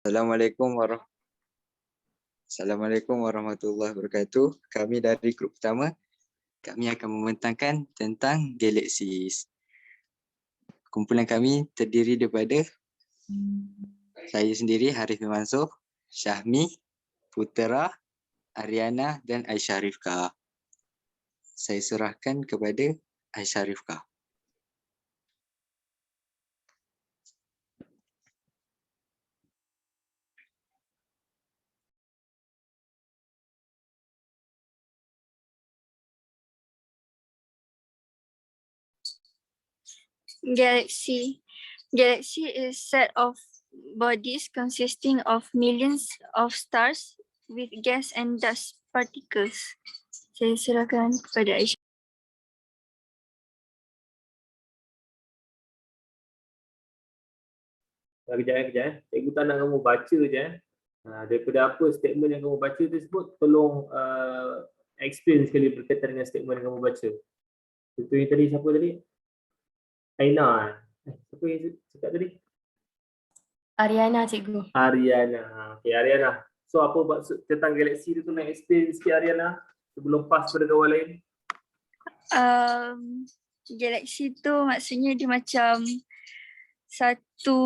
Assalamualaikum warahmatullahi wabarakatuh. Kami dari grup pertama, kami akan membentangkan tentang galaksies. Kumpulan kami terdiri daripada saya sendiri, Harith Mansur, Syahmi, Putera, Ariana dan Aisyah Rifka. Saya serahkan kepada Aisyah Rifka. Galaxy. Galaxy is set of bodies consisting of millions of stars with gas and dust particles. Saya serahkan kepada Aisyah. Kejap. Cikgu tak nak kamu baca je. Daripada apa statement yang kamu baca tersebut, tolong explain sekali berkaitan dengan statement yang kamu baca. Contoh yang tadi, siapa tadi? Aina. Siapa yang cakap tadi? Ariana, cikgu. Ariana. Okay, Ariana. So apa maksud tentang galaksi tu, nak explain sikit Ariana sebelum pass pada kawan lain? Galaksi tu maksudnya dia macam satu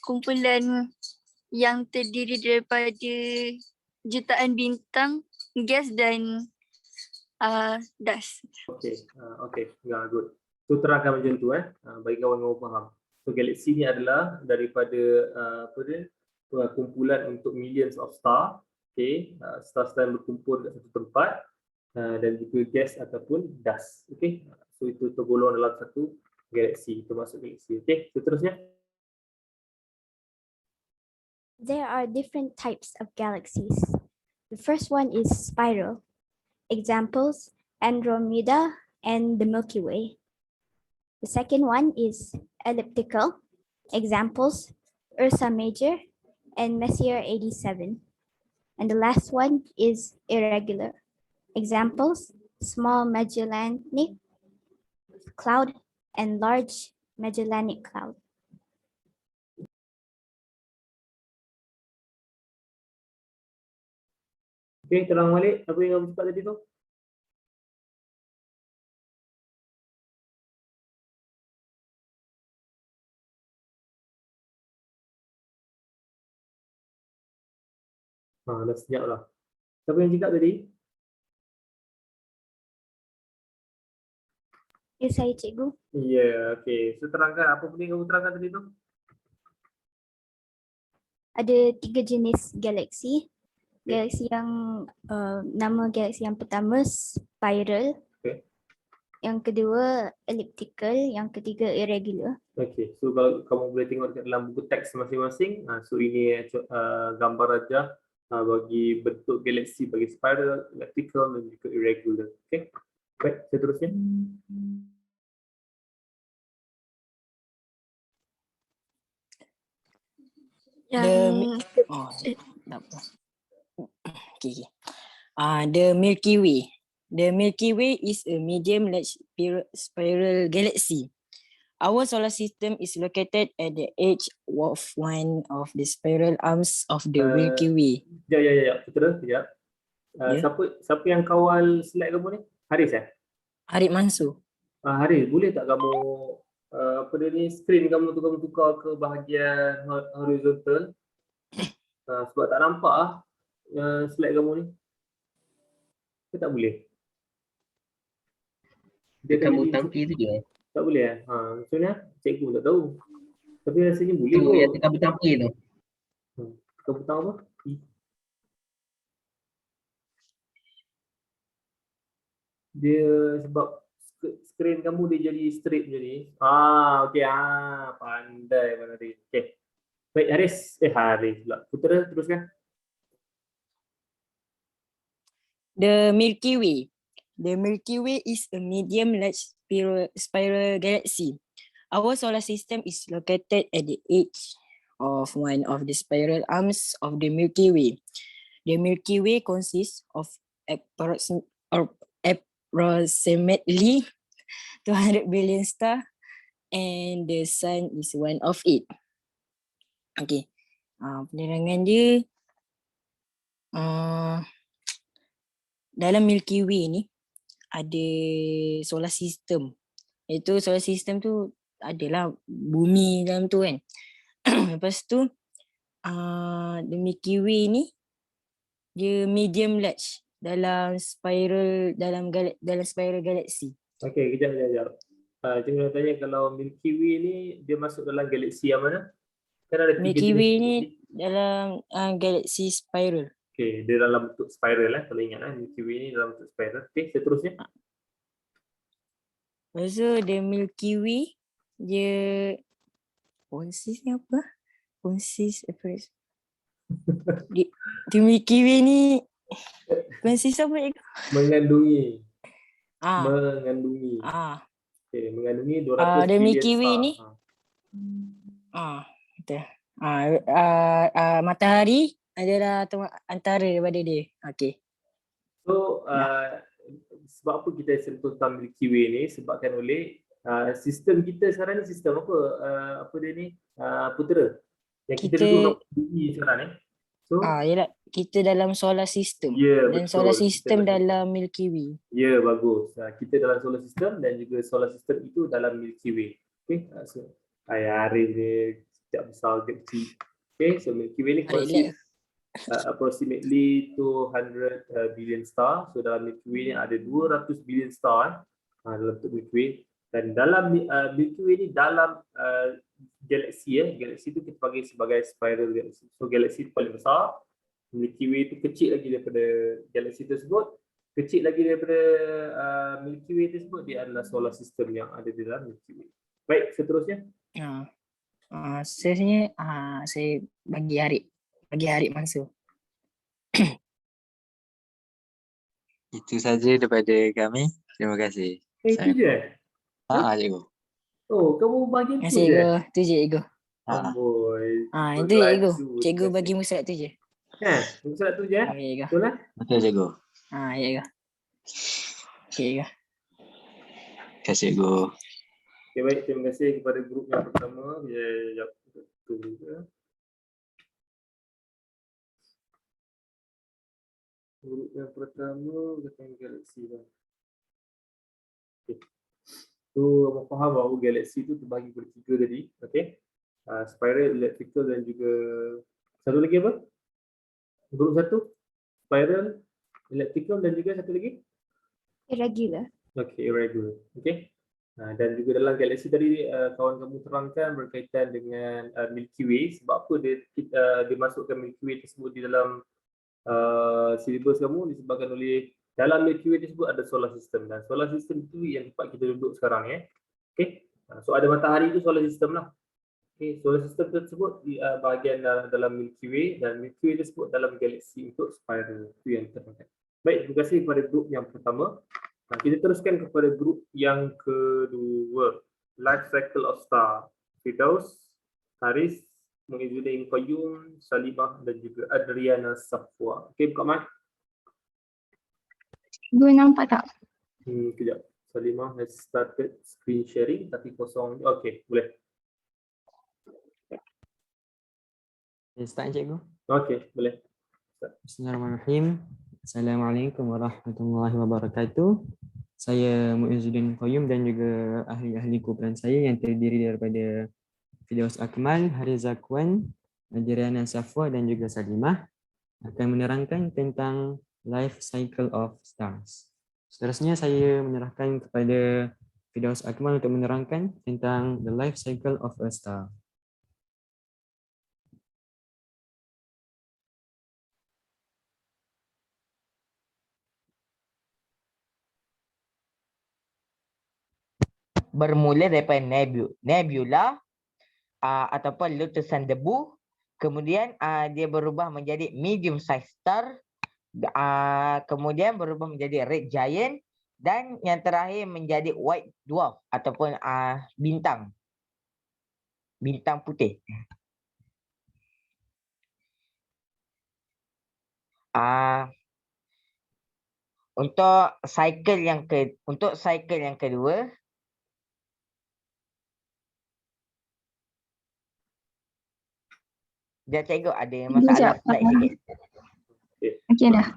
kumpulan yang terdiri daripada jutaan bintang, gas dan dust. Okay, good. So terangkan macam tu bagi kawan-kawan faham. So galaksi ni adalah daripada kumpulan untuk millions of star. Okay, star-star yang berkumpul kat satu tempat dan juga gas ataupun dust. Okay, so itu tergolong dalam satu galaksi, termasuk galaksi. Okay, seterusnya. There are different types of galaxies. The first one is spiral. Examples, Andromeda and the Milky Way. The second one is elliptical. Examples, Ursa Major and Messier 87. And the last one is irregular. Examples, small Magellanic Cloud and large Magellanic Cloud. Okay, terang balik apa yang kamu cakap tadi tu? Dah sejak lah. Siapa yang cakap tadi? Ya, saya cikgu. Ya, okay. So terangkan apa benda yang kamu terangkan tadi tu? Ada 3 jenis galaksi. Galaksi yang nama galaksi yang pertama spiral. Okay. Yang kedua elliptical, yang ketiga irregular. Okay, so kalau kamu boleh tengok dekat dalam buku teks masing-masing, so ini gambar aja bagi bentuk galaksi bagi spiral, elliptical dan juga irregular. Okay, baik, seterusnya. The Milky Way. The Milky Way is a medium-large spiral galaxy. Our solar system is located at the edge of one of the spiral arms of the Milky Way. Ya, betul. Siapa yang kawal slide kamu ni? Haris Harith Mansur. Haris, boleh tak kamu screen kamu tu kamu tukar ke bahagian horizontal? Sebab tak nampak slide kamu ni. Ke tak boleh? Dia kamu tampil tu je. Tak boleh macam mana? Cikgu tak tahu. Tapi rasanya boleh. Tu yang kamu tampil tu. Kamu tahu apa? Dia sebab skrin kamu dia jadi straight macam ni. Okey. Pandai mana tadi. Okey. Baik, Haris pula. Putera, teruskan. The Milky Way. The Milky Way is a medium-large spiral galaxy. Our solar system is located at the edge of one of the spiral arms of the Milky Way. The Milky Way consists of approximately 200 billion stars and the sun is one of it. Okay. Penerangan dia dalam Milky Way ni ada solar system. Itu solar system tu adalah bumi dalam tu kan. Lepas tu the Milky Way ni dia medium large dalam spiral galaksi. Okey, kejap. Cikgu nak tanya kalau Milky Way ni dia masuk dalam galaksi yang mana? Kan ada 3 Milky jenis Way ni galaksi. dalam galaksi spiral. Okey, dia dalam bentuk spiral kalau ingat Milky Way ni dalam bentuk spiral. Okey, seterusnya. Lepas tu the Milky Way dia consist ni apa? Consist the Milky Way ni consist apa? Mengandungi. Ah. Mengandungi. Okey, mengandungi 200 the bilion Milky Way star. ni betul. Matahari adalah antara daripada dia. Okey. So sebab apa kita sentuh tentang Milky Way ni sebabkan oleh sistem kita sekarang ni sistem apa? Apa dia ni? Putera. Yang kita duduk dalam bumi sekarang ni. So yalah, kita dalam solar system. Ya, Dan betul. solar system Kita dalam Milky Way. ya, bagus. Kita dalam solar system dan juga solar system itu dalam Milky Way. Okey, so Aries ni setiap besar kecil. Okey, so Milky Way ni consists approximately 200 billion star. So dalam Milky Way ni ada 200 billion star dalam Milky Way. Dan dalam Milky Way ni dalam galaksi galaksi tu kita panggil sebagai spiral galaxy. So galaksi paling besar, Milky Way tu kecil lagi daripada galaksi tersebut, kecil lagi daripada Milky Way tersebut, dia adalah solar system yang ada di dalam Milky Way. Baik, seterusnya. Seterusnya saya bagi Harip Mansur. Itu saja daripada kami. Terima kasih. Itu je? Cikgu. Oh, kamu bagi Terima itu kasih je? cikgu. Tu je cikgu. Amboi. Itu cikgu. Berlaju. Cikgu bagi muka tu je. Muka surat tu je? Okey cikgu. Betul lah? Betul cikgu. Ya cikgu. Okey cikgu. Terima kasih cikgu. Okay, baik. Terima kasih kepada grup yang pertama. Dia tunggu je. Grup yang pertama datang galaksi lah. Okay. Tu abang faham bahawa galaksi tu terbagi bertiga tadi. Okay. Spiral, electrical dan juga satu lagi apa? Grup satu? Spiral, electrical dan juga satu lagi? Irregular. Okay, irregular. Okay. Dan juga dalam galaksi tadi kawan kamu terangkan berkaitan dengan Milky Way. Sebab apa dia masukkan Milky Way tersebut di dalam silibus kamu disebabkan oleh dalam Milky Way tersebut ada solar system dan solar system itu yang tempat kita duduk sekarang Okay. So ada matahari itu solar system lah. Okay. Solar system tersebut bahagian dalam Milky Way dan Milky Way tersebut dalam galaksi untuk spiral. Itu yang kita terangkan. Baik, terima kasih kepada grup yang pertama. Kita teruskan kepada grup yang kedua. Life Cycle of Star. Firdaus, Haris, Muizzuddin Qayyum, Salimah dan juga Adriana Safwa. Okey, buka mic. Gue nampak tak? Kejap. Salimah has started screen sharing tapi kosong. Okey, boleh. Start cikgu. Okey, boleh. Bismillahirrahmanirrahim. Assalamualaikum warahmatullahi wabarakatuh. Saya Muizzuddin Qayyum dan juga ahli-ahli kumpulan saya yang terdiri daripada Firdaus Akmal, Haris Zakwan, Adriana Safwa dan juga Salimah akan menerangkan tentang life cycle of stars. Seterusnya saya menyerahkan kepada Firdaus Akmal untuk menerangkan tentang the life cycle of a star. Bermula daripada nebula ataupun letusan debu, kemudian dia berubah menjadi medium size star, kemudian berubah menjadi red giant dan yang terakhir menjadi white dwarf ataupun bintang putih. Untuk cycle yang kedua, Sekejap cikgu ada Sekejap, masalah slide sikit. Okey dah.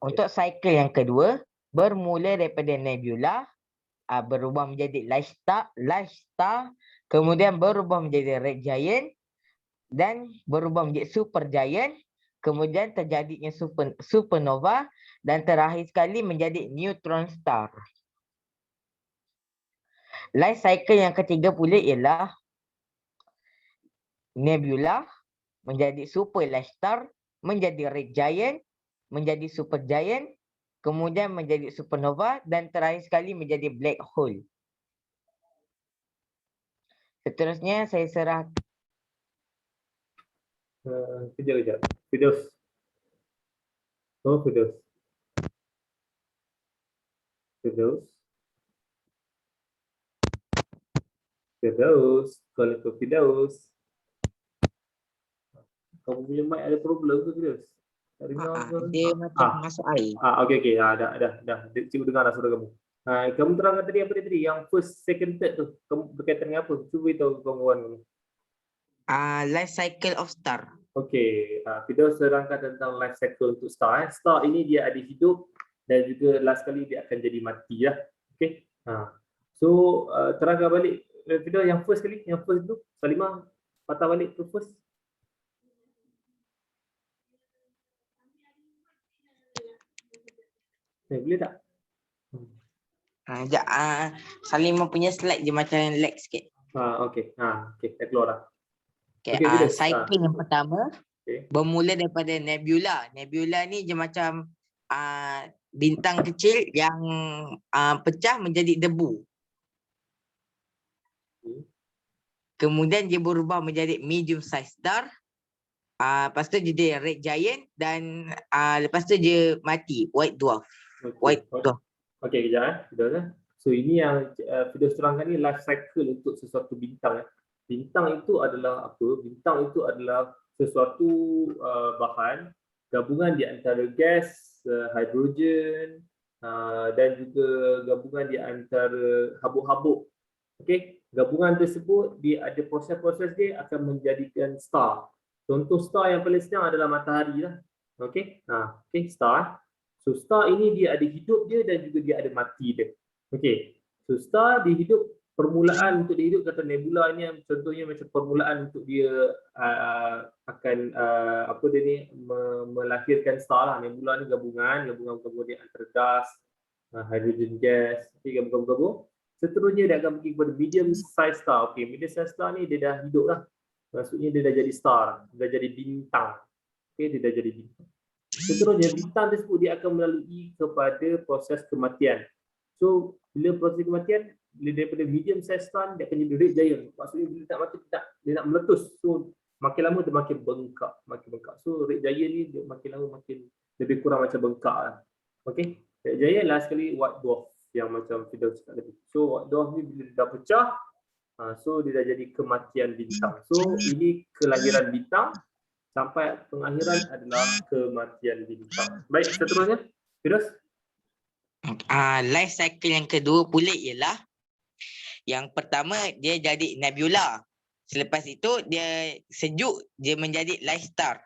Untuk cycle yang kedua, bermula daripada nebula, berubah menjadi light star, kemudian berubah menjadi red giant, dan berubah menjadi super giant, kemudian terjadinya supernova, dan terakhir sekali menjadi neutron star. Life cycle yang ketiga pula ialah nebula menjadi super light star, menjadi red giant, menjadi super giant, kemudian menjadi supernova, dan terakhir sekali menjadi black hole. Seterusnya saya serah. Kejap. Firdaus. Oh, Firdaus. Kalau ke Firdaus. Kamu punya mic ada problem ke Firdaus? Tak dengar ke? Dia macam masuk air. Okey. Dah. Cikgu dengar dah suara kamu. Kamu terangkan tadi apa tadi? Yang first, second, third tu. Kamu berkaitan dengan apa? Cuba beritahu kawan-kawan kamu. Life cycle of star. Okey, Firdaus terangkan tentang life cycle untuk star. Star ini dia ada hidup dan juga last kali dia akan jadi mati lah. Okey. So terangkan balik Firdaus yang first kali, yang first tu. Salimah patah balik tu first. Boleh tak? Sekejap, Salimah punya slide je macam lag sikit. Okey. Dah keluar dah. Okay, Okey, Firdaus. cycle yang pertama Okey. bermula daripada nebula. Nebula ni dia macam bintang kecil yang pecah menjadi debu. Kemudian dia berubah menjadi medium size star. Lepas tu dia red giant dan lepas tu dia mati, white dwarf. Okey, kejap Firdaus. So ini yang Firdaus terangkan ni life cycle untuk sesuatu bintang. Bintang itu adalah apa? Bintang itu adalah sesuatu bahan gabungan di antara gas, hidrogen dan juga gabungan di antara habuk-habuk. Okey, gabungan tersebut dia ada proses-proses dia akan menjadikan star. Contoh star yang paling senang adalah matahari lah. Okey. Star. So star ini dia ada hidup dia dan juga dia ada mati dia. Okey. So star dia hidup, permulaan untuk dia hidup, kata nebula ini contohnya macam permulaan untuk dia akan melahirkan star lah. Nebula ni gabungan dia antara gas, hydrogen gas, gabung-gabung. Seterusnya dia akan pergi kepada medium size star. Okey, medium size star ni dia dah hidup lah. Maksudnya dia dah jadi star, dah jadi bintang. Okey, dia dah jadi bintang. Seterusnya bintang tersebut dia akan melalui kepada proses kematian. So bila proses kematian, bila daripada medium size star dia akan jadi red giant. Maksudnya bila tak mati dia nak meletus. So makin lama dia makin bengkak. So red giant ni dia makin lama makin lebih kurang macam bengkak lah. Okey, red giant last sekali white dwarf yang macam Firdaus cakap tadi. So white dwarf ni bila dia dah pecah, so dia dah jadi kematian bintang. So ini kelahiran bintang sampai pengakhiran adalah kematian bintang. Baik, seterusnya Firdaus. Life cycle yang kedua pula ialah yang pertama dia jadi nebula. Selepas itu dia sejuk, dia menjadi light star.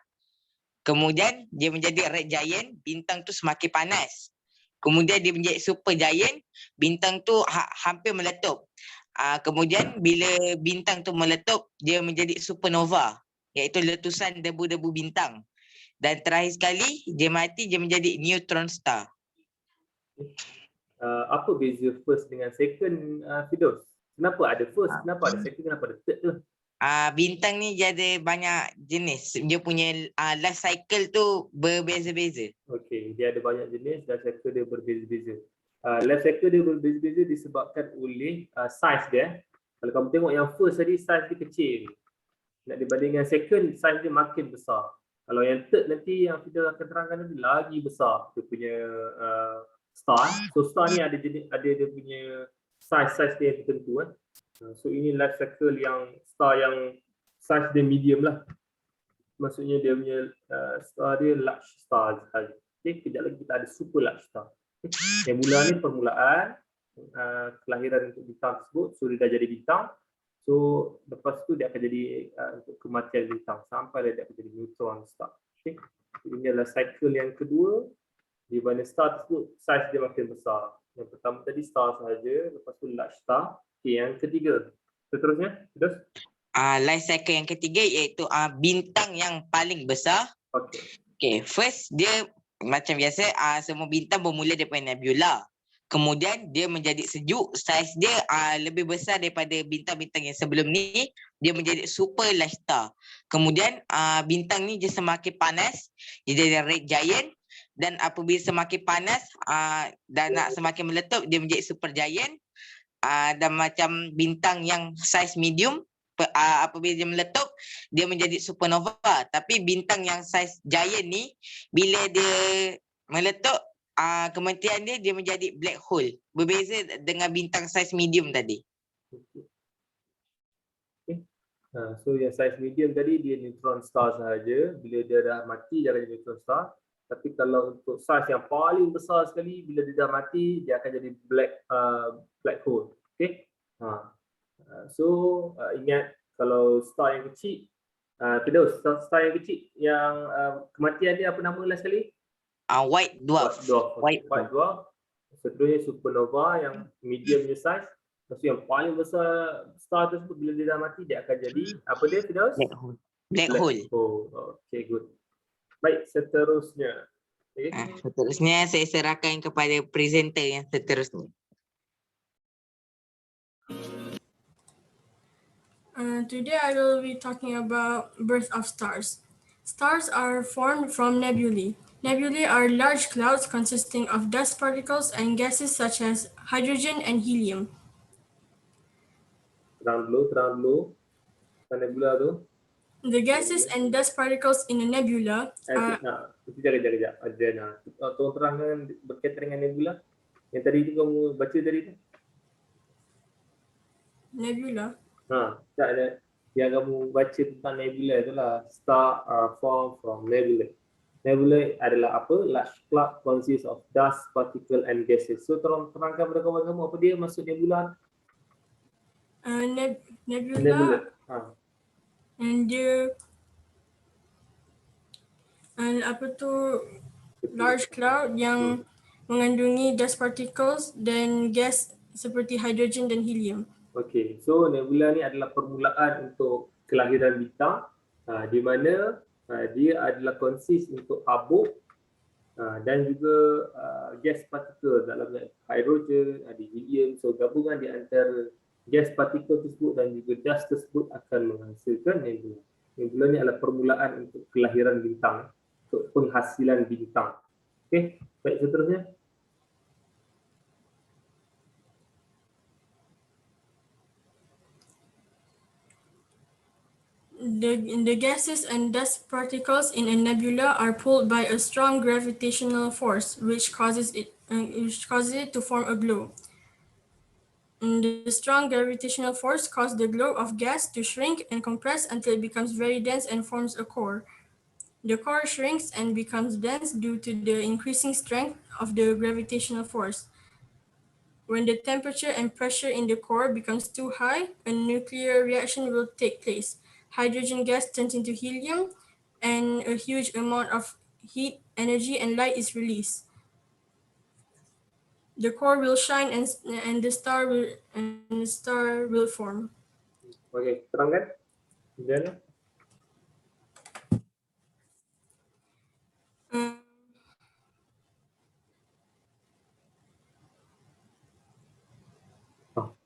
Kemudian dia menjadi red giant, bintang tu semakin panas. Kemudian dia menjadi super giant, bintang tu hampir meletup. Kemudian bila bintang tu meletup, dia menjadi supernova, iaitu letusan debu-debu bintang. Dan terakhir sekali dia mati, dia menjadi neutron star. Apa beza first dengan second, Firdaus? Kenapa ada first, kenapa ada second, kenapa ada third tu? Bintang ni dia ada banyak jenis. Dia punya life cycle tu berbeza-beza. Okey, dia ada banyak jenis, life cycle dia berbeza-beza. Life cycle dia berbeza-beza disebabkan oleh size dia. Kalau kamu tengok yang first tadi, size dia kecil. Nak dibanding dengan second, size dia makin besar. Kalau yang third nanti yang kita akan terangkan nanti lagi besar dia punya star. So star ni ada dia punya size dia yang tertentu. So ini life cycle yang star yang size dia medium lah. Maksudnya dia punya star dia large star sahaja. Okay, kejap lagi kita ada super large star. Yang mula ni permulaan kelahiran untuk bintang tersebut. So dia dah jadi bintang. So lepas tu dia akan jadi untuk kematian bintang sampai dia akan jadi neutron star. Okay. Ini adalah cycle yang kedua di mana star tersebut saiz dia makin besar. Yang pertama tadi star sahaja, lepas tu large star. Okay, yang ketiga. Seterusnya, terus. Life cycle yang ketiga iaitu bintang yang paling besar. Okay. Okay, first dia macam biasa semua bintang bermula daripada nebula. Kemudian dia menjadi sejuk, saiz dia lebih besar daripada bintang-bintang yang sebelum ni, dia menjadi super large star. Kemudian bintang ni dia semakin panas, dia jadi red giant, dan apabila semakin panas dan nak semakin meletup, dia menjadi super giant. Dan macam bintang yang saiz medium, apabila dia meletup, dia menjadi supernova. Tapi bintang yang saiz giant ni, bila dia meletup, kematian dia menjadi black hole. Berbeza dengan bintang saiz medium tadi. Okay. So yang saiz medium tadi dia neutron star sahaja. Bila dia dah mati dia akan jadi neutron star. Tapi kalau untuk saiz yang paling besar sekali, bila dia dah mati dia akan jadi black hole. Okay. Ingat kalau star yang kecil, star yang kecil yang kematian dia apa nama last sekali? White dwarf. White dwarf. Seterusnya supernova yang medium size. Lepas tu yang paling besar star tersebut bila dia dah mati dia akan jadi apa dia Firdaus? Black hole. Okay, good. Baik, seterusnya. Okay. Seterusnya saya serahkan kepada presenter yang seterusnya. Today I will be talking about birth of stars. Stars are formed from nebulae. Nebulae are large clouds consisting of dust particles and gases such as hydrogen and helium. Terang dulu. Nebula tu. The gases and dust particles in a nebula are... Sekejap. Adriana. Tolong terangkan berkaitan dengan nebula. Yang tadi tu kamu baca tadi tu. Nebula? Tak ada. Yang kamu baca tentang nebula itulah. Star are formed from nebula. Nebula adalah apa? Large cloud consists of dust, particle and gases. So tolong terangkan kepada kawan kamu apa dia maksud nebula? Nebula. And dia large cloud yang mengandungi dust particles dan gas seperti hydrogen dan helium. Okay, so nebula ni adalah permulaan untuk kelahiran bintang di mana dia adalah consist untuk abu dan juga gas partikel dalamnya hidrogen, ada helium. So gabungan di antara gas partikel tersebut dan juga dust tersebut akan menghasilkan nebula. Nebula ni adalah permulaan untuk kelahiran bintang, untuk penghasilan bintang. Okey, baik seterusnya. The gases and dust particles in a nebula are pulled by a strong gravitational force, which causes it to form a globe. And the strong gravitational force causes the globe of gas to shrink and compress until it becomes very dense and forms a core. The core shrinks and becomes dense due to the increasing strength of the gravitational force. When the temperature and pressure in the core becomes too high, a nuclear reaction will take place. Hydrogen gas turns into helium, and a huge amount of heat, energy, and light is released. The core will shine, and the star will form. Okay, terangkan. Diana.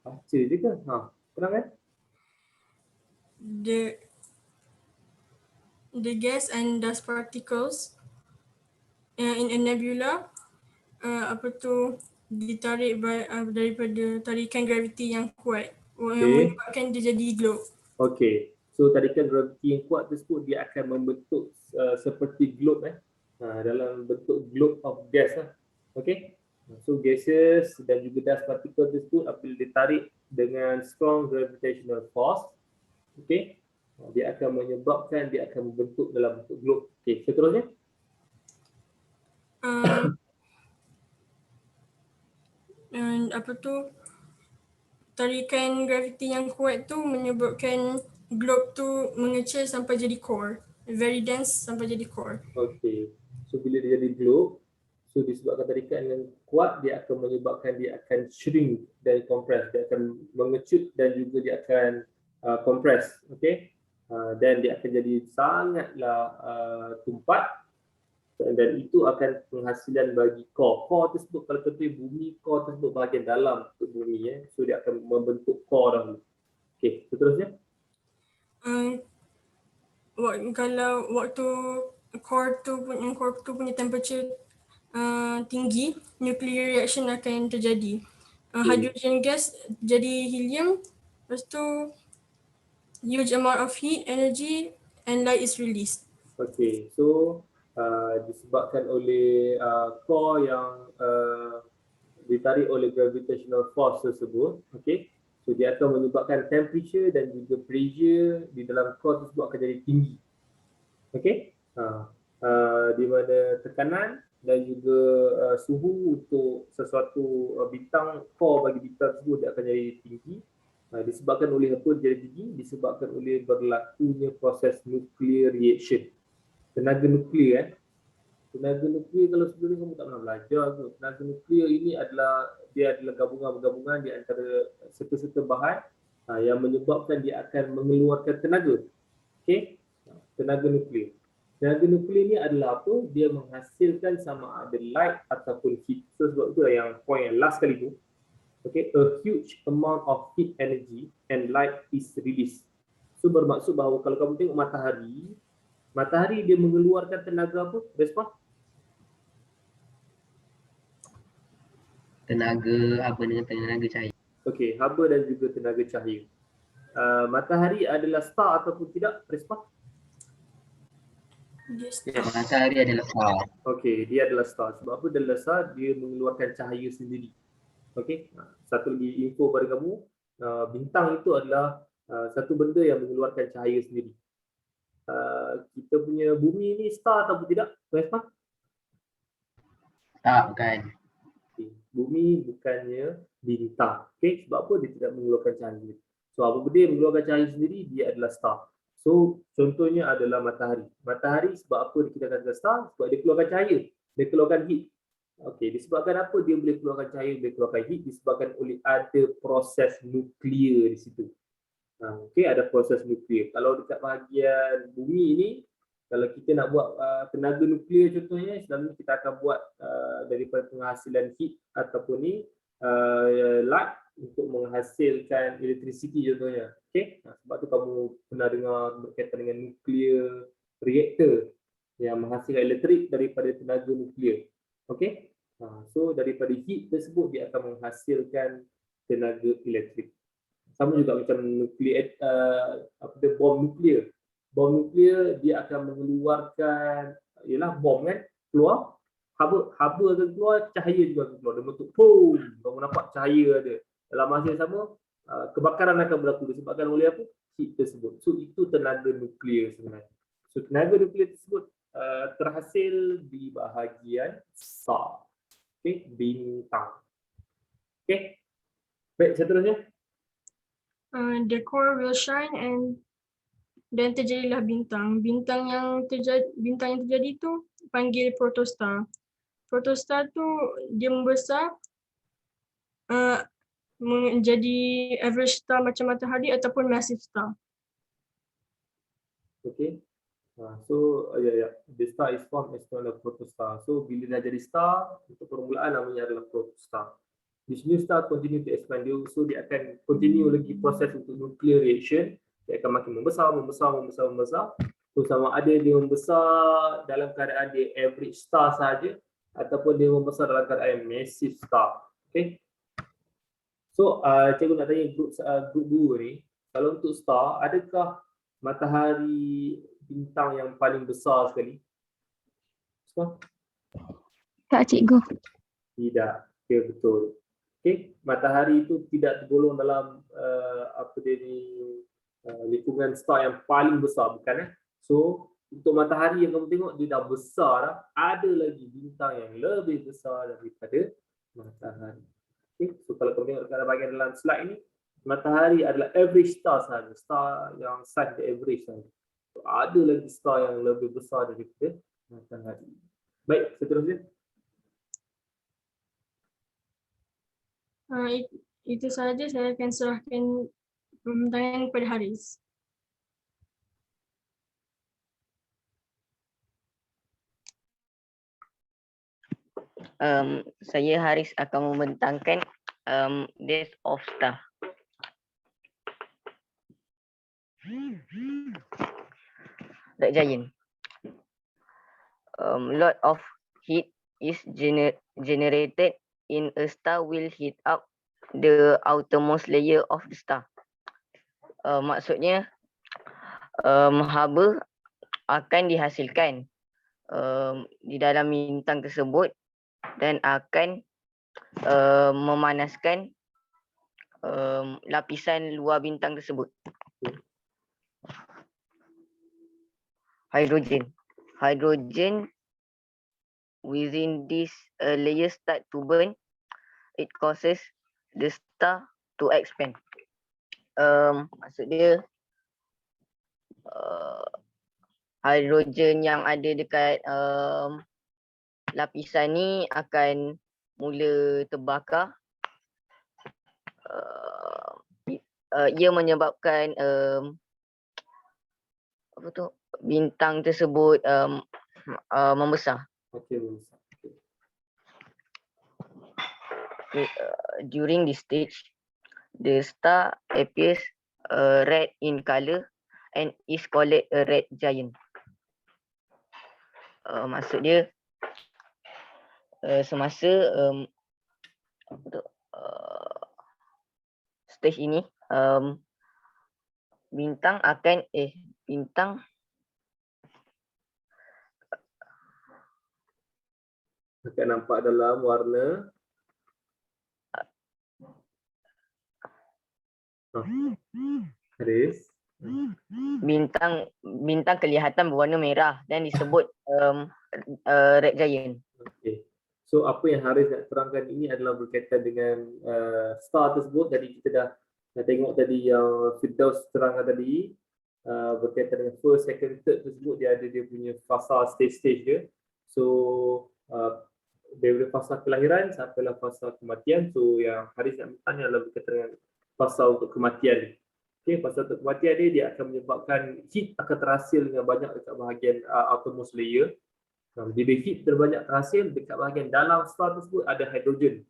Baca je ke? Terangkan. The gas and dust particles in a nebula ditarik daripada tarikan graviti yang kuat yang menyebabkan dia jadi globe. Okey. So tarikan graviti yang kuat tersebut dia akan membentuk seperti globe dalam bentuk globe of gas Okey. So gases dan juga dust particle tersebut apabila ditarik dengan strong gravitational force, okey, dia akan menyebabkan dia akan membentuk dalam bentuk globe. Okey, seterusnya. And tarikan graviti yang kuat tu menyebabkan globe tu mengecil sampai jadi core. Very dense sampai jadi core. Okey. So bila dia jadi globe, so disebabkan tarikan yang kuat, dia akan menyebabkan dia akan shrink dan compress. Dia akan mengecut dan juga dia akan compress. Okey. Dan dia akan jadi sangatlah tumpat, dan itu akan penghasilan bagi core. Core tersebut kalau kita bumi, core tersebut bahagian dalam untuk bumi. So dia akan membentuk core dahulu. Okey, seterusnya. Kalau waktu core tu punya temperature tinggi, nuclear reaction akan terjadi. Hydrogen gas jadi helium, lepas tu huge amount of heat, energy and light is released. Okey, so disebabkan oleh core yang ditarik oleh gravitational force tersebut, okey, so dia akan menyebabkan temperature dan juga pressure di dalam core tersebut akan jadi tinggi. Okey, di mana tekanan dan juga suhu untuk sesuatu bintang, core bagi bintang tersebut dia akan jadi tinggi. Disebabkan oleh apa dia jadi tinggi? Disebabkan oleh berlakunya proses nuclear reaction. Tenaga nuklear Tenaga nuklear kalau sebelum ni kamu tak pernah belajar tu. Tenaga nuklear ini adalah gabungan-gabungan di antara serta-serta bahan yang menyebabkan dia akan mengeluarkan tenaga. Okey? Tenaga nuklear. Tenaga nuklear ni adalah apa? Dia menghasilkan sama ada light ataupun heat. So sebab itulah yang point yang last kali tu. Okay, a huge amount of heat energy and light is released. So bermaksud bahawa kalau kamu tengok matahari dia mengeluarkan tenaga apa? Respon? Tenaga apa dengan tenaga cahaya? Okey, haba dan juga tenaga cahaya. Matahari adalah star ataupun tidak? Respon? Matahari adalah star. Okey, dia adalah star. Sebab apa dia adalah star? Dia mengeluarkan cahaya sendiri. Okey, satu lagi info pada kamu, bintang itu adalah satu benda yang mengeluarkan cahaya sendiri. Kita punya bumi ni star ataupun tidak? Respon? Tak, bukan. Okay. Bumi bukannya bintang. Okay? Sebab apa? Dia tidak mengeluarkan cahaya. So apa benda yang mengeluarkan cahaya sendiri, dia adalah star. So contohnya adalah matahari. Matahari sebab apa kita katakan star? Sebab dia keluarkan cahaya. Dia keluarkan heat. Okey, disebabkan apa dia boleh keluarkan cahaya, boleh keluarkan heat? Disebabkan oleh ada proses nuklear di situ. Okey, ada proses nuklear. Kalau dekat bahagian bumi ini, kalau kita nak buat tenaga nuklear contohnya, selalunya kita akan buat daripada penghasilan heat ataupun ni light untuk menghasilkan electricity contohnya. Okey, sebab tu kamu pernah dengar berkaitan dengan nuklear reactor yang menghasilkan elektrik daripada tenaga nuklear. Okey, so daripada heat tersebut dia akan menghasilkan tenaga elektrik. Sama juga macam nuklear, bom nuklear. Bom nuklear dia akan mengeluarkan, ialah bom kan, keluar, haba akan keluar, cahaya juga akan keluar. Dia bentuk boom, kamu nampak cahaya ada. Dalam masa yang sama, kebakaran akan berlaku disebabkan oleh apa? Heat tersebut. So itu tenaga nuklear sebenarnya. So tenaga nuklear tersebut terhasil di bahagian star. Okay, bintang. Okay, baik, seterusnya. The core will shine and dan terjadilah bintang. Bintang yang terjadi tu panggil protostar. Protostar tu dia membesar menjadi average star macam matahari ataupun massive star. Okay. So the star is formed as known as protostar. So bila dah jadi star, untuk permulaan namanya adalah protostar. This new star continue to expand, so dia akan continue lagi proses untuk nuclear reaction. Dia akan makin membesar. So sama ada dia membesar dalam keadaan dia average star saja ataupun dia membesar dalam keadaan massive star. Okay. So cikgu nak tanya group 2 ni, kalau untuk star, adakah matahari bintang yang paling besar sekali? So, Tak, cikgu. tidak. Okay, betul. Okay, matahari itu tidak tergolong dalam lingkungan star yang paling besar, bukan? So untuk matahari yang kamu tengok dia dah besar dah, ada lagi bintang yang lebih besar daripada matahari. Okay, so kalau kamu tengok dekat bahagian dalam slide ini, Matahari adalah average star sahaja, star yang size the average sahaja. So, ada lagi star yang lebih besar daripada matahari. Baik, seterusnya. Itu sahaja, saya akan serahkan pembintangan kepada Haris. Saya Haris akan membentangkan Death of Star. Red Giant. Lot of heat is generated in a star will heat up the outermost layer of the star. Maksudnya haba akan dihasilkan di dalam bintang tersebut dan akan memanaskan lapisan luar bintang tersebut. Hydrogen within this layer start to burn. It causes the star to expand. Maksud dia hidrogen yang ada dekat lapisan ni akan mula terbakar. Ia menyebabkan bintang tersebut membesar. During this stage, the star appears red in color and is called a red giant. Maksud dia semasa stage ini bintang akan nampak dalam warna Haris. Bintang kelihatan berwarna merah dan disebut red giant. Okay. So apa yang Haris nak terangkan ini adalah berkaitan dengan star tersebut. Tadi kita dah tengok tadi yang Firdaus terangkan tadi, berkaitan dengan first, second, third tersebut, dia ada dia punya fasa stage-stage dia. So daripada fasa kelahiran sampailah fasa kematian. So yang Haris nak bertanya adalah berkaitan dengan fasa untuk kematian. Okay, fasa untuk kematian dia akan menyebabkan heat akan terhasil dengan banyak dekat bahagian outermost layer. Bila heat terbanyak terhasil dekat bahagian dalam star tersebut ada hidrogen.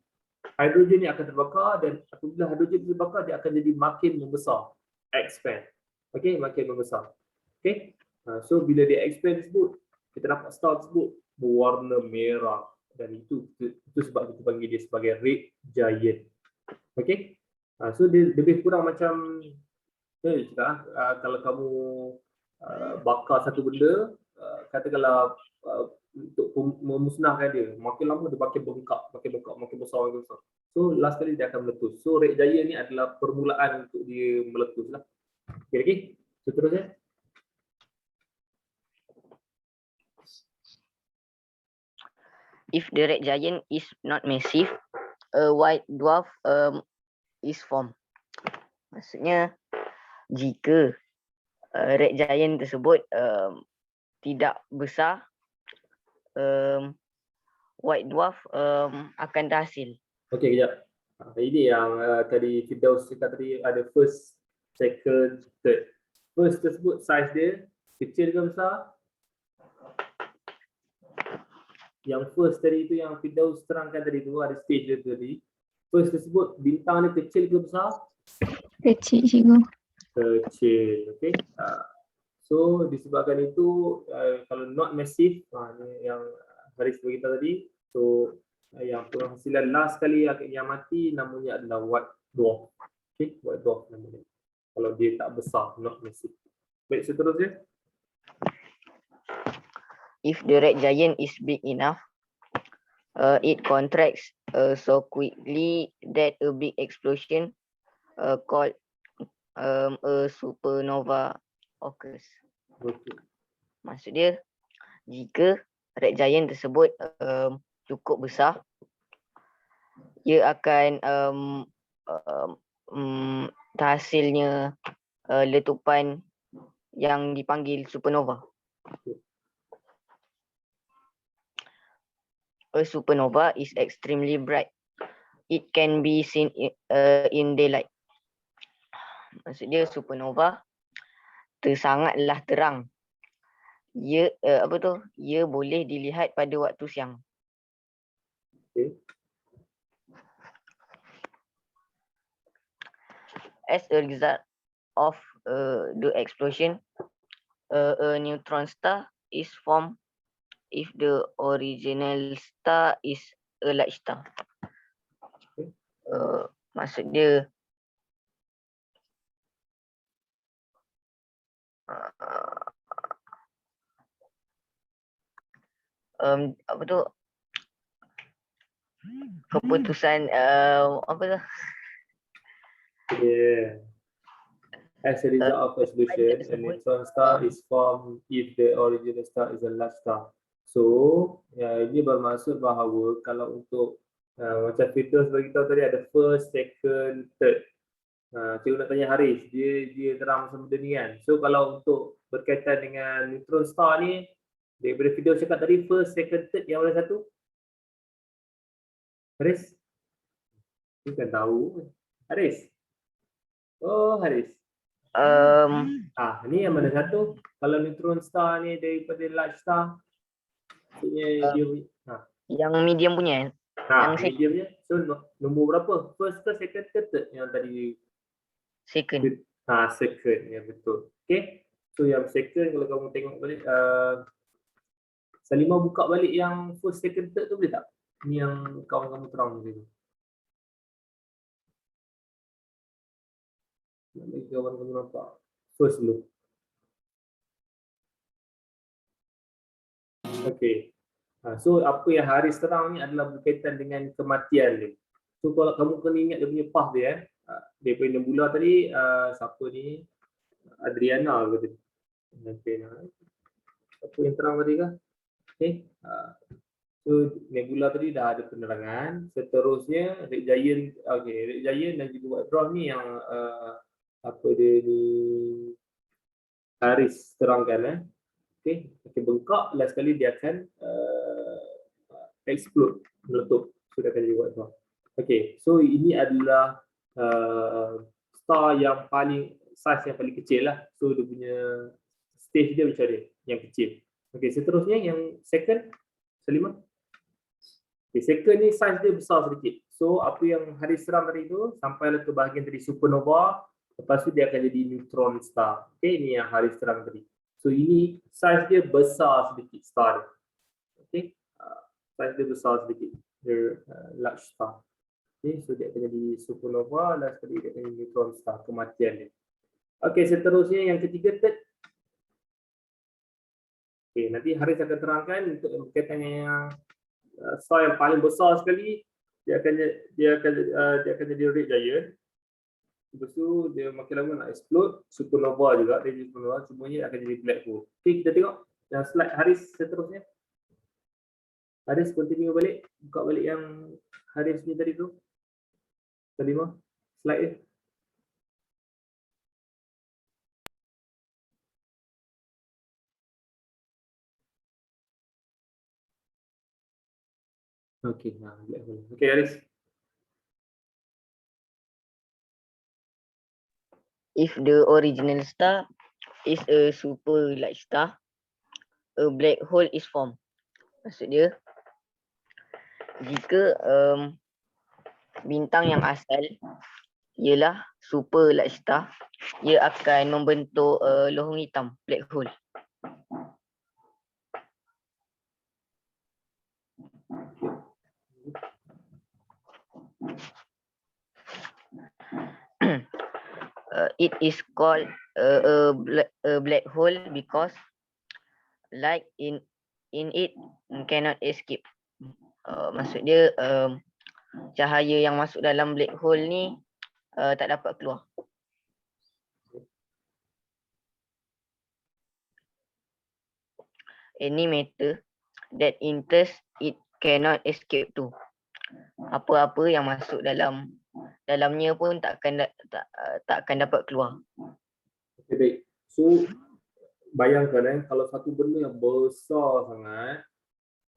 Hidrogen ni akan terbakar dan apabila hidrogen terbakar dia akan jadi makin membesar, expand. Okay, makin membesar. Okay, so bila dia expand tersebut, kita dapat star tersebut berwarna merah dan itu sebab kita panggil dia sebagai red giant. Okay, so dia lebih kurang macam kalau kamu bakar satu benda, katakanlah untuk memusnahkan dia, makin lama dia makin bengkak, makin besar. So last kali dia akan meletus. So red giant ni adalah permulaan untuk dia meletus lah. Okay. Seterusnya. If the red giant is not massive, a white dwarf is formed. Maksudnya jika red giant tersebut tidak besar, white dwarf akan terhasil. Okey, kejap. Ini yang tadi Firdaus cakap tadi, ada first, second, third. First tersebut size dia kecil ke besar? Yang first tadi itu yang Firdaus terangkan tadi tu, ada stage dia tadi. First tersebut bintang dia kecil ke besar? Kecil, cikgu. Kecil, okey. So disebabkan itu kalau not massive, yang Haris beritahu tadi, so yang penghasilan last kali yang mati namanya adalah white dwarf. Okay, white dwarf namanya. Kalau dia tak besar, not massive. Baik, seterusnya. If the red giant is big enough, it contracts so quickly that a big explosion called a supernova occurs. Maksud dia, jika red giant tersebut cukup besar, ia akan hasilnya letupan yang dipanggil supernova. A supernova is extremely bright. It can be seen in daylight. Maksud dia supernova sangatlah terang. Ia ia boleh dilihat pada waktu siang. Okay. As a result of the explosion, a neutron star is formed if the original star is a large star. Maksud dia apa tu, keputusan apa tu, Yeah. As a result of explosion, a neutron star is formed if the original star is a large star. So, ini bermaksud bahawa kalau untuk macam Firdaus beritahu tadi ada first, second, third. Cikgu nak tanya Haris, dia terang macam benda ni kan. So, kalau untuk berkaitan dengan neutron star ni, daripada Firdaus cakap tadi first, second, third, yang mana satu? Haris? Dia kan tahu. Haris? Oh, Haris. Ni yang mana satu? Kalau neutron star ni daripada large star, maksudnya dia yang medium punya. yang mediumnya. So nombor berapa? First ke second ke third yang tadi? Second. Second, ya betul. Okay. So yang second kalau kamu tengok balik, Salimah buka balik yang first, second, third tu boleh tak? Ni yang kawan kamu terang tadi. Nak bagi kawan kamu nampak. First dulu. Okay. So apa yang Haris terang ni adalah berkaitan dengan kematian dia. So kalau kamu kena ingat dia punya path dia, daripada nebula tadi, siapa ni? Adriana ke tadi? Apa yang terang tadi kah? Okay. So nebula tadi dah ada penerangan. Seterusnya Red Giant, Red Giant dan juga White Dwarf ni yang apa dia ni Haris terangkan. Okay, bengkak, last kali dia akan explode, meletup. So dia akan jadi white dwarf. Okay, so ini adalah star yang paling, size yang paling kecil lah. So dia punya stage dia macam ni, yang kecil. Okay, seterusnya yang second, Salimah. Okay, second ni size dia besar sedikit. So apa yang Haris serang tadi tu, sampailah ke bahagian tadi supernova, lepas tu dia akan jadi neutron star. Okay, ini yang Haris serang tadi. So ini size dia besar sedikit star dia. Okay, size dia besar sedikit, dia large star. Okay, so dia akan jadi supernova, last kali dia akan jadi neutron star, kematian dia. Okay, seterusnya yang ketiga, third. Okay, nanti Haris akan terangkan untuk berkaitan yang star yang paling besar sekali, dia akan jadi red giant. Lepas tu dia makin lama nak explode, supernova juga, dia jadi supernova, semuanya akan jadi black hole. Okay, kita tengok yang slide Haris seterusnya. Haris continue balik, buka balik yang Haris ni tadi tu. Kelima, slide dia. Okay, black hole. Okay, Haris. If the original star is a super large star, a black hole is formed. Maksud dia, jika bintang yang asal ialah super large star, ia akan membentuk lohong hitam, black hole. It is called a black hole because light in it cannot escape. Maksud dia cahaya yang masuk dalam black hole ni tak dapat keluar. Any matter that enters it cannot escape too. Apa-apa yang masuk dalam dalamnya pun takkan dapat keluar. Okay, baik. So bayangkan kalau satu benda yang besar sangat,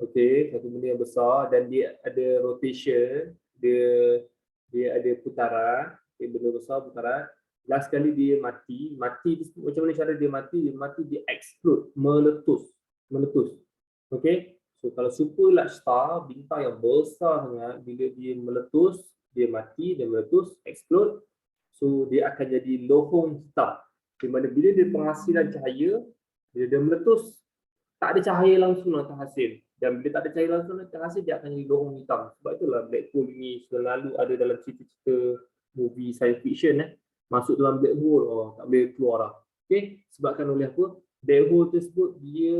okey, satu benda yang besar dan dia ada rotation, dia ada putaran, benda besar putaran, last kali dia mati macam mana cara dia mati dia explode, meletus. Okey. So kalau super large star, bintang yang besar sangat, bila dia meletus, dia mati, dia meletus, explode, so dia akan jadi lohong hitam. Di mana bila dia penghasilan cahaya, bila dia meletus, tak ada cahaya langsung yang terhasil. Dan bila tak ada cahaya langsung yang terhasil, dia akan jadi lohong hitam. Sebab itulah black hole ni selalu ada dalam cerita-cerita movie science fiction. Masuk dalam black hole, tak boleh keluar dah. Okay? Sebabkan oleh apa? Black hole tersebut dia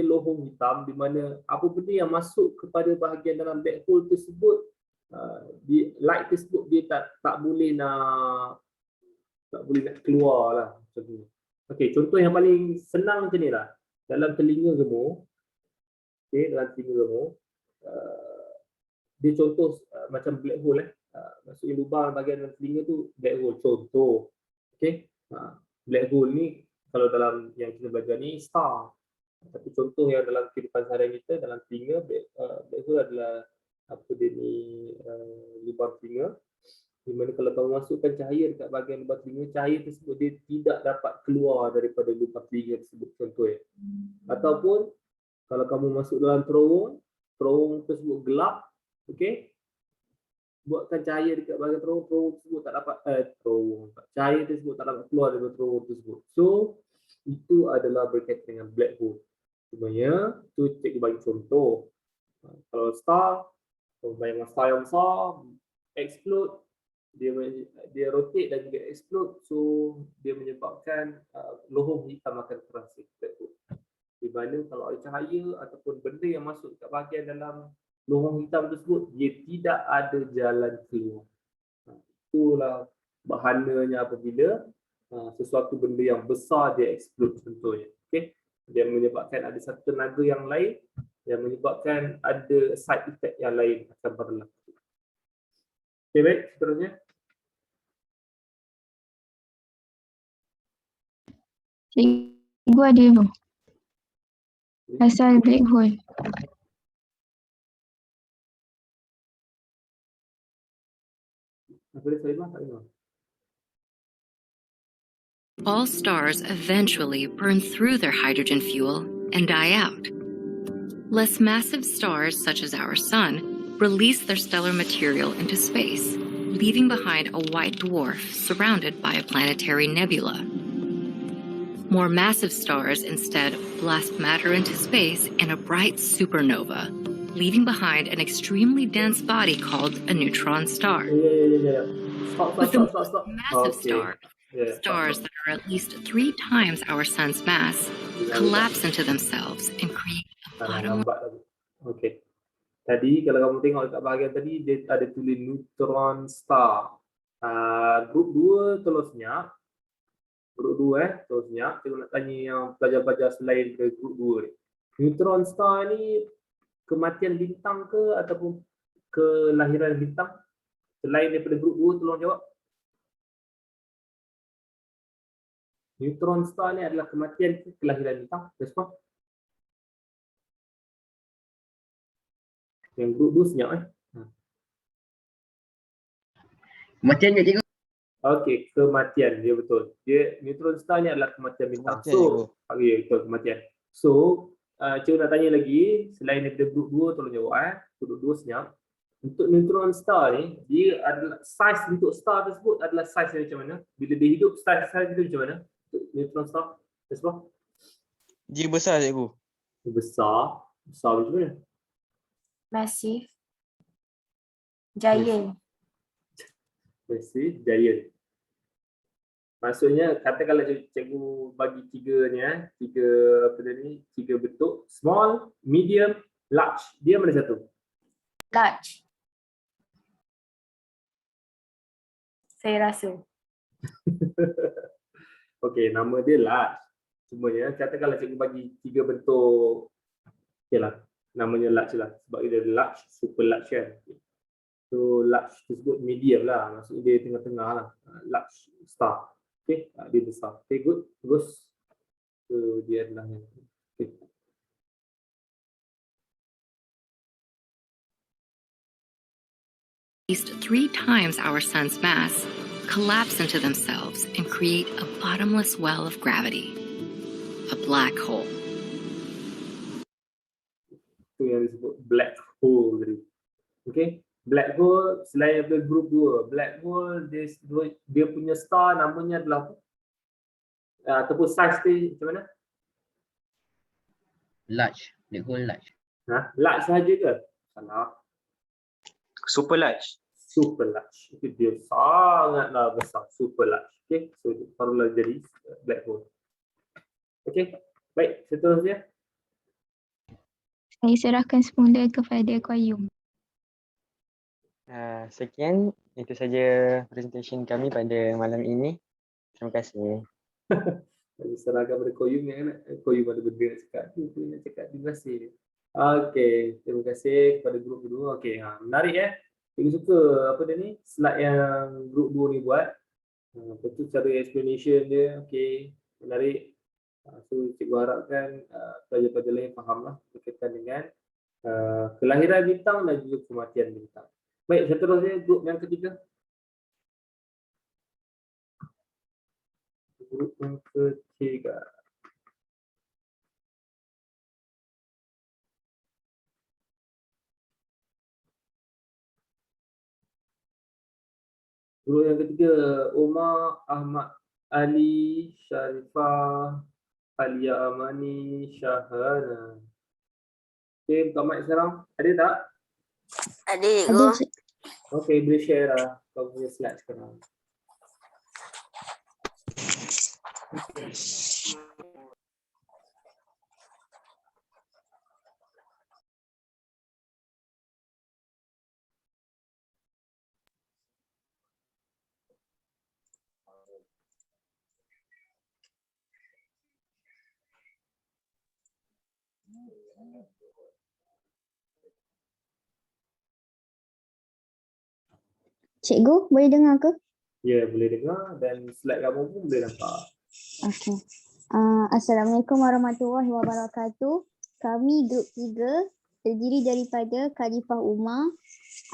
lohong hitam, di mana apa benda yang masuk kepada bahagian dalam black hole tersebut, light tersebut dia tak boleh nak keluar lah. Okey, contoh yang paling senang macam ni lah. Dalam telinga gemuk, dia contoh macam black hole maksudnya lubang bahagian dalam telinga tu black hole contoh. Okey, black hole ni kalau dalam yang kita belajar ni star. Tapi contoh yang dalam kehidupan seharian kita, dalam telinga, black hole adalah apa dia ni, lubang telinga. Di mana kalau kamu masukkan cahaya dekat bahagian lubang telinga, cahaya tersebut dia tidak dapat keluar daripada lubang telinga tersebut, contohnya. Ataupun kalau kamu masuk dalam terowong tersebut gelap, okey, buatkan cahaya dekat bahagian terowong tersebut tak dapat cahaya tersebut tak dapat keluar daripada terowong tersebut. So itu adalah berkaitan dengan black hole. Sebenarnya tu cikgu bagi contoh. Kalau star, bayangkan star yang besar explode, dia rotate dan juga explode, so dia menyebabkan lohong hitam akan terhasil. Di mana kalau ada cahaya ataupun benda yang masuk ke bahagian dalam lohong hitam tersebut, dia tidak ada jalan keluar. Itulah bahananya apabila sesuatu benda yang besar dia explode contohnya. Okay? Dia menyebabkan ada satu tenaga yang lain yang menyebabkan ada side effect yang lain akan berlaku. Okay, baik, seterusnya. Cikgu ada tu. Pasal black hole. Apa dia Salimah? Tak dengar. All stars eventually burn through their hydrogen fuel and die out. Less massive stars, such as our Sun, release their stellar material into space, leaving behind a white dwarf surrounded by a planetary nebula. More massive stars instead blast matter into space in a bright supernova, leaving behind an extremely dense body called a neutron star. Stop. Massive stars that are at least 3 times our sun's mass collapse into themselves and create a bottomless. Okay. Tadi kalau kamu tengok dekat bahagian tadi, dia ada tulis neutron star. Grup 2 terus senyap. Grup 2 terus senyap. Cikgu nak tanya yang pelajar-pelajar selain ke grup 2 ni. Neutron star ni kematian bintang ke ataupun kelahiran bintang? Selain daripada grup 2, tolong jawab. Neutron star ni adalah kematian ke kelahiran bintang? Respon. Yang grup 2 senyap Kematian je cikgu. Okey, kematian dia betul. Dia neutron star ni adalah kematian bintang. Betul, kematian. So, cikgu nak tanya lagi, selain daripada grup 2 tolong jawab Grup 2 senyap. Untuk neutron star ni, dia adalah saiz untuk star tersebut adalah saiz dia macam mana? Bila dia hidup, saiz dia macam mana? Untuk neutron star. Sebab dia besar cikgu. Besar macam mana? Massive. Giant. Massive, giant. Maksudnya katakanlah cikgu bagi 3 ni tiga bentuk, small, medium, large. Dia mana satu? Large. Saya rasa. Okey, nama dia large. Cumanya katakanlah cikgu bagi 3 bentuk, okeylah, namanya large lah. Sebab dia large, super large kan. So large disebut medium lah, maksudnya dia tengah-tengah lah. Large star. Okay, dia besar. Okay, good. Terus dia adalah yang okay. At least 3 times our sun's mass, collapse into themselves and create a bottomless well of gravity, a black hole. Itu yang disebut black hole tadi. Okay, black hole selain daripada group 2, black hole dia punya star namanya adalah apa? Ataupun size dia macam mana? Large. Black hole large. Large sahaja ke? Salah. Super large. Super large. Itu dia sangatlah besar. Super large. Okay, so barulah jadi black hole. Okay, baik. Seterusnya. Saya serahkan semula kepada Qayyum. Sekian, itu saja presentation kami pada malam ini. Terima kasih. Saya serahkan kepada Qayyum yang nak. Qayyum ada benda nak cakap. Itu nak cakap. Terima kasih. Okay, terima kasih kepada grup kedua. Okay, menarik ya. Saya suka apa dia ni, slide yang grup 2 ni buat. Betul cara explanation dia. Okay, menarik. So cikgu harapkan pelajar-pelajar lain fahamlah berkaitan dengan kelahiran bintang dan juga kematian bintang. Baik, seterusnya grup yang ketiga. Grup yang ketiga. Grup yang ketiga, Umar, Ahmad, Ali, Sharifah, Alia Amani, Syahana. Okay, buka mic sekarang. Ada tak? Ada, cikgu. Okay, boleh share lah kau punya slide sekarang. Cikgu, boleh dengar ke? Ya, boleh dengar dan slide kamu pun boleh nampak. Okey. Assalamualaikum warahmatullahi wabarakatuh. Kami grup 3 terdiri daripada Khalifah Umar,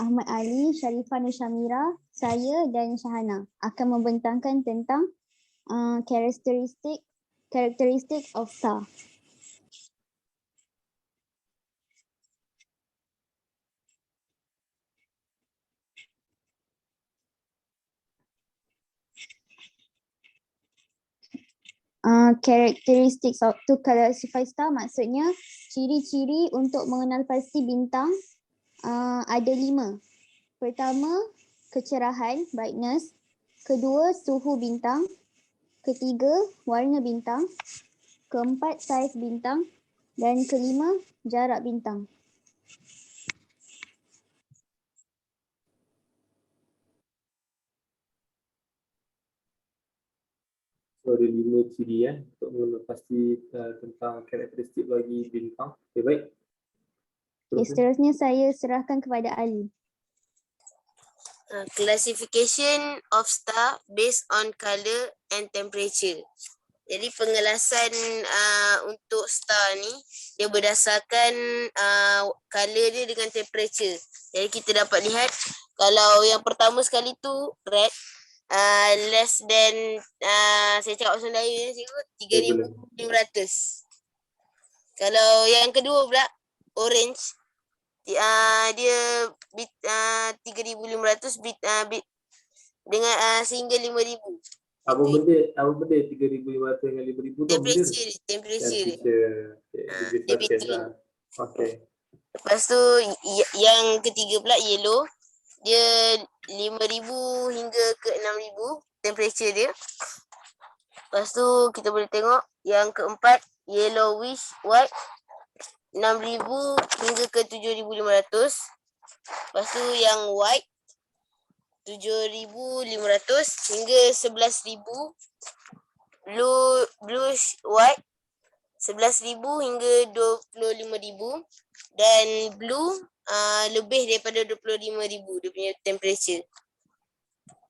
Ahmad Ali, Sharifah Nur Syamira, saya dan Syahana akan membentangkan tentang characteristic of star. Characteristics to classify star maksudnya ciri-ciri untuk mengenal pasti bintang ada 5. Pertama, kecerahan, brightness. Kedua, suhu bintang. Ketiga, warna bintang. Keempat, saiz bintang. Dan kelima, jarak bintang. So ada 5 ciri untuk mengenal pasti tentang karakteristik bagi bintang. Okay, baik. Seterusnya saya serahkan kepada Ali. Classification of star based on color and temperature. Jadi pengelasan untuk star ni dia berdasarkan color dia dengan temperature. Jadi kita dapat lihat kalau yang pertama sekali tu red, less than saya cakap bahasa Melayu ni cikgu 3,500. Kalau yang kedua pula orange, dia 3,500 dengan sehingga 5,000. Apa benda 3,500 dengan 5,000 tu? Temperature. Temperature. Okay. Lepas tu yang ketiga pula yellow, dia 5,000 hingga ke 6,000 temperature dia. Lepas tu kita boleh tengok yang keempat yellowish white, 6,000 hingga ke 7,500. Lepas tu yang white 7,500 hingga 11,000. Bluish white 11,000 hingga 25,000. Dan blue lebih daripada 25,000 dia punya temperature.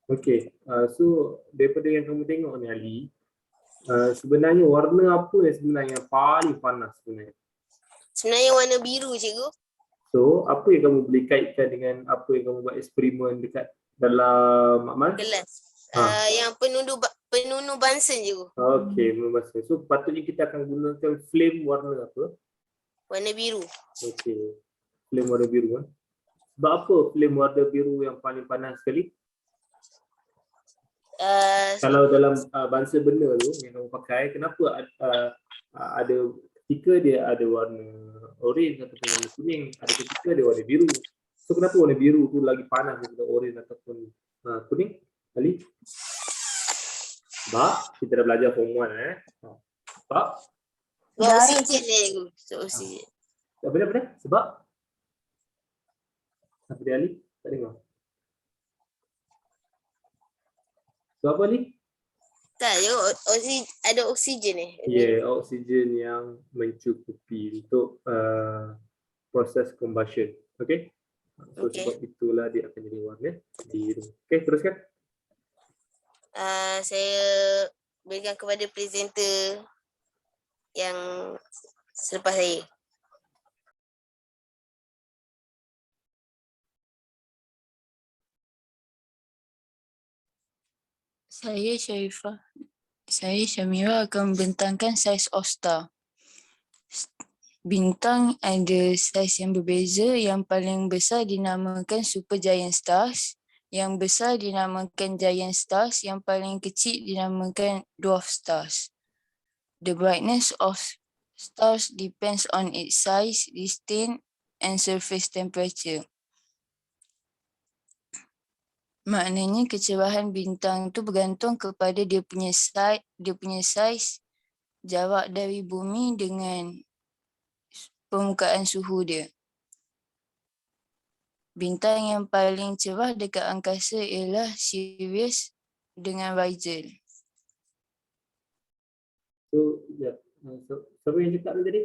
Okay, so daripada yang kamu tengok ni Ali, sebenarnya warna apa yang sebenarnya yang paling panas sebenarnya? Sebenarnya warna biru cikgu. So, apa yang kamu boleh kaitkan dengan apa yang kamu buat eksperimen dekat dalam makmal? Kelas. Yang penunuh Bunsen cikgu. Okay, memang. So, patutnya kita akan gunakan flame warna apa? Warna biru. Okay, flame warna biru. Sebab apa flame warna biru yang paling panas sekali? Kalau dalam bangsa benda tu yang kamu pakai, kenapa ada ketika dia ada warna orange ataupun warna kuning, ada ketika dia warna biru. So kenapa warna biru tu lagi panas daripada orange ataupun kuning? Ali? Sebab kita dah belajar form 1 Sebab oksigen dia cikgu. Oksigen. apa? Sebab apa dia Ali? Tak dengar. Sebab apa ni? Tak, ada oksigen Ya, oksigen yang mencukupi untuk proses combustion. Okay? So, sebab itulah dia akan jadi warna biru. Okay, teruskan. Saya berikan kepada presenter yang selepas saya. Saya Syarifah. Saya Syamira akan membentangkan saiz of star. Bintang ada saiz yang berbeza. Yang paling besar dinamakan supergiant stars. Yang besar dinamakan giant stars. Yang paling kecil dinamakan dwarf stars. The brightness of stars depends on its size, distance, and surface temperature. Maknanya kecerahan bintang tu bergantung kepada dia punya saiz, jarak dari bumi dengan permukaan suhu dia. Bintang yang paling cerah dekat angkasa ialah Sirius dengan Rigel. So, siapa yang cakap tadi?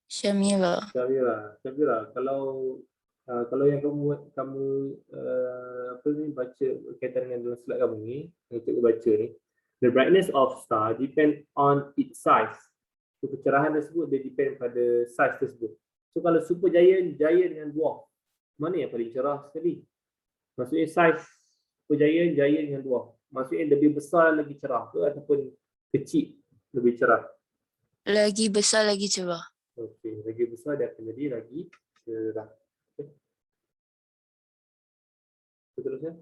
Syamira. Syamira, kalau yang kamu baca berkaitan dengan dalam slide kamu ni, yang cikgu baca ni, the brightness of star depend on its size. So, kecerahan tersebut dia depend pada size tersebut. So, kalau supergiant, giant dengan dwarf, mana yang paling cerah sekali? Maksudnya size supergiant, giant dengan dwarf. Maksudnya lebih besar lagi cerah ke ataupun kecil lebih cerah? Lagi besar lagi cerah. Okey, lagi besar dia akan jadi lagi cerah. Seterusnya.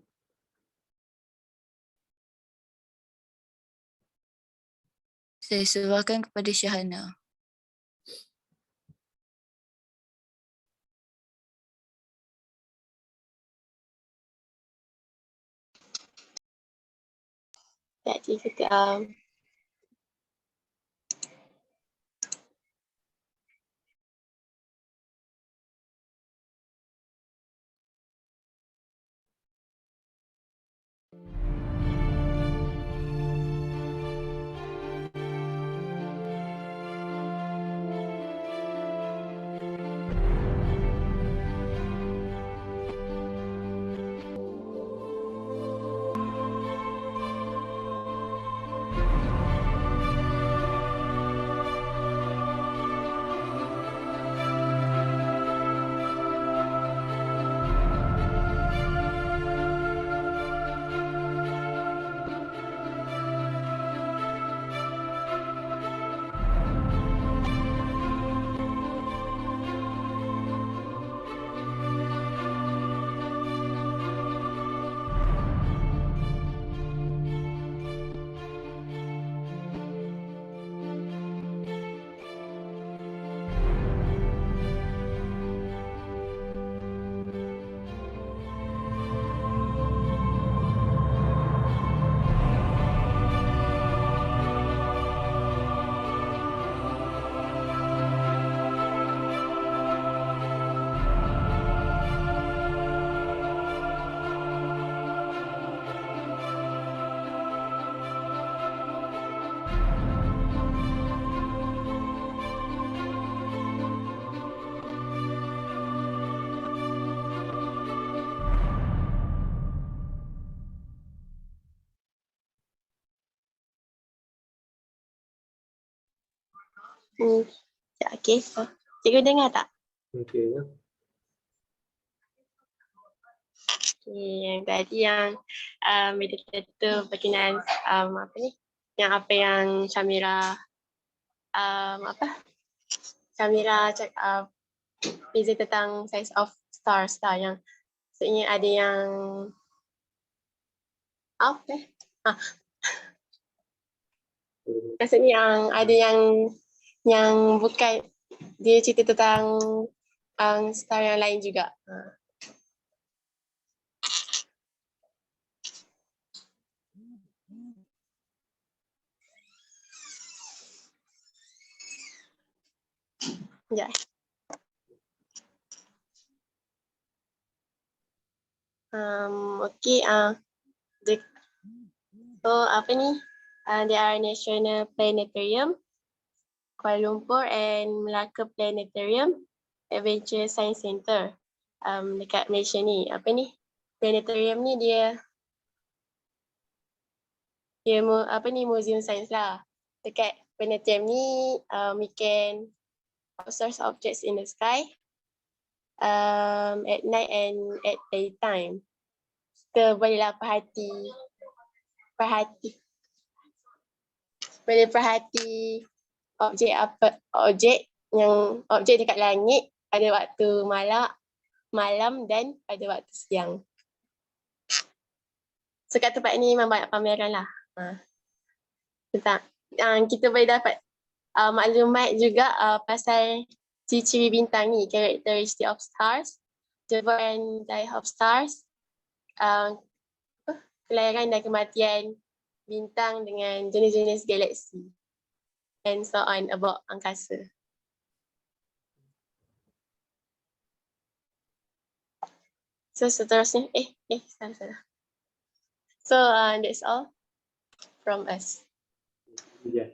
Saya serahkan kepada Syahana. Tak cikgu. Ya, okey. Oh, cikgu dengar tak? Okey. Okay, yang tadi yang meditator berkenaan apa ni? Yang apa yang Syamira Syamira cakap beza tentang size of stars lah, yang maksudnya ada yang maksudnya yang ada yang bukan, dia cerita tentang star yang lain juga. Ya. Okay. So apa ni? There are National Planetarium, Kuala Lumpur and Melaka Planetarium, Adventure Science Center. Dekat Malaysia ni. Apa ni? Planetarium ni dia museum sains lah. Dekat planetarium ni we can observe objects in the sky at night and at daytime. Kita bolehlah perhati objek dekat langit pada waktu malam dan pada waktu siang. So kat tempat ni memang banyak pameran lah. Kita boleh dapat maklumat juga pasal ciri-ciri bintang ni, characteristic of stars, the birth and die of stars, kelahiran dan kematian bintang dengan jenis-jenis galaksi, and so on about angkasa. So seterusnya, salah. So that's all from us. Yeah.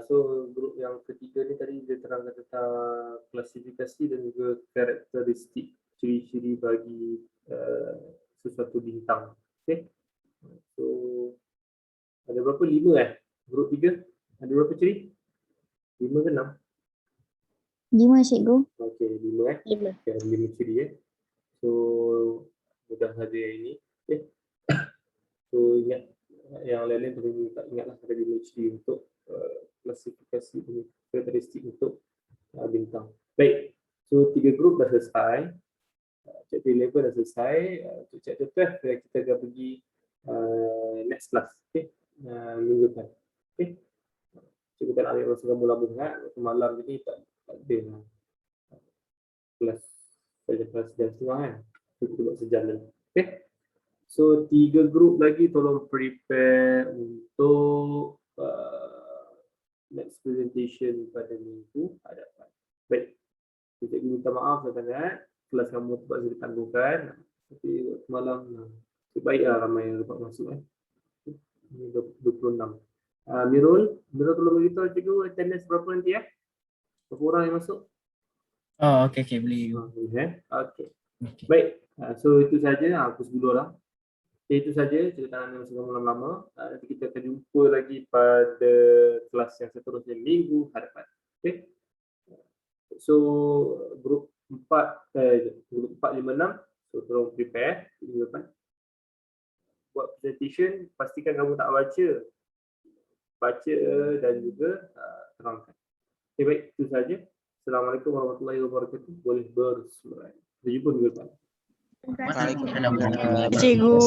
So grup yang ketiga ni tadi dia terangkan tentang klasifikasi dan juga karakteristik ciri-ciri bagi sesuatu bintang. Okay. So ada berapa? 5 grup 3? Ada berapa ciri? 5 ke 6? 5 cikgu. Okay, 5 Okay, 5 ciri So mudah saja yang ini. Okay. So ingat yang lain-lain perlu ingatlah ada 5 ciri untuk klasifikasi karakteristik untuk bintang. Baik, so 3 grup dah selesai. Chapter 11 dah selesai. Untuk chapter 12 kita akan pergi next class. Okay. Minggu depan. Okay. Cikgu tak nak ambil masa kamu lama sangat. Waktu malam ni tak ada kelas jam setengah kan. So kita buat sejam lagi. Okay. So 3 grup lagi tolong prepare untuk next presentation pada minggu hadapan. Baik. Cikgu minta maaf sangat. Kelas kamu terpaksa ditangguhkan. Tapi waktu malam baiklah ramai yang dapat masuk. Ini 26. Mirul tolong beritahu cikgu attendance berapa nanti berapa orang yang masuk? Oh, okey boleh. Okey. Baik. So itu saja pukul 10 lah. Itu saja cerita yang masa kamu lama-lama. Nanti kita akan jumpa lagi pada kelas yang seterusnya minggu hadapan. Okay. So grup 4, grup 4, 5, 6. So tolong prepare minggu depan. Buat presentation, pastikan kamu tak baca dan juga terangkan. Okay, baik, itu saja. Assalamualaikum warahmatullahi wabarakatuh. Boleh bersuara. Kita jumpa minggu depan. Cikgu.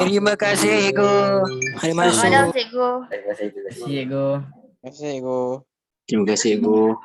Terima kasih cikgu. Hari masuk. Ada cikgu. Terima kasih cikgu. Terima kasih cikgu.